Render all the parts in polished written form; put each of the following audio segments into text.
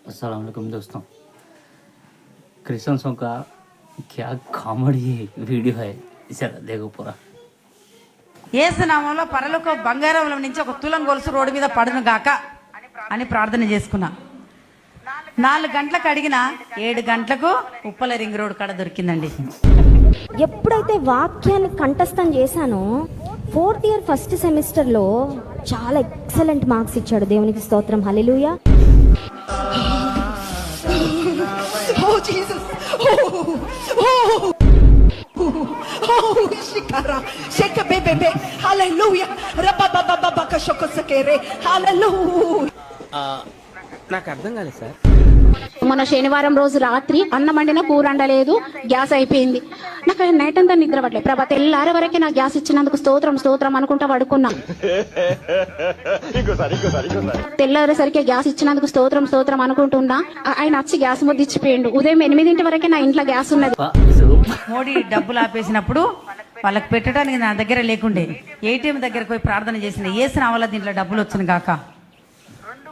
अस्सलाम वालेकुम दोस्तों। क्रिश्चियंसों का क्या कॉमेडी वीडियो है, इसे देखो पूरा। యేసునామంలో పరలోక బంగారంలో నుంచి ఒక తులం గొలుసు రోడ్డు మీద పడును గాక అని ప్రార్థన చేసుకున్నా. 4 గంటలకు అడిగిన 7 గంటలకు ఉప్పల రింగ్ రోడ్ కాడ దొరికిందండి. ఎప్పుడైతే వాక్యాన్ని కంఠస్థం చేశానో 4th ఇయర్ ఫస్ట్ సెమిస్టర్లో చాలా ఎక్సలెంట్ మార్క్స్ ఇచ్చాడు. దేవునికి స్తోత్రం, హల్లెలూయా. Oh Jesus! Shikara, shake baby, hallelujah. Rabababababa kashokosakere, hallelujah. నాకు అర్థం కాలేదు సార్. మొన్న శనివారం రోజు రాత్రి అన్నం వండిన కూర వండలేదు, గ్యాస్ అయిపోయింది. నాకు నైట్ అంతా నిద్ర పట్టలేదు. ప్రభా తెల్లారే వరకే నాకు గ్యాస్ ఇచ్చినందుకు స్తోత్రం స్తోత్రం అనుకుంటా పడుకున్నా. తెల్లారేసరికి గ్యాస్ ఇచ్చినందుకు స్తోత్రం స్తోత్రం అనుకుంటున్నా. ఆయన వచ్చి గ్యాస్ ముద్ద ఇచ్చిపోయిండు. ఉదయం 8 వరకే నా ఇంట్లో గ్యాస్ ఉన్నది. మోడీ డబ్బులు ఆపేసినప్పుడు వాళ్ళకి పెట్టడానికి నా దగ్గర లేకుండే ఏటీఎం దగ్గరకు పోయి ప్రార్థన చేసిన. యేసునామం వల్ల దీంట్లో డబ్బులు వచ్చును గాక.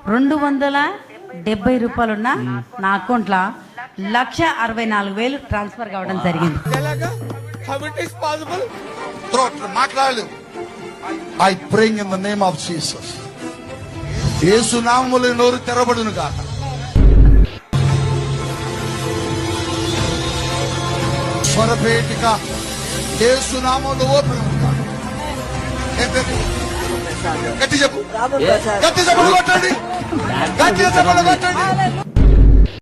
270 రూపాయలున్న నా అకౌంట్లో 1,64,000 ట్రాన్స్ఫర్ కావడం జరిగింది. మాట్లాడలేదు. I praying in the name of Jesus. యేసు నామములో నోరు తెరబడును గాక. స్వరపేటిక యేసు నామములో ఓపెన్ గాక. గట్టి చెప్పు, గట్టి చెప్పు కొట్టండి, గట్టి చెప్పు కొట్టండి.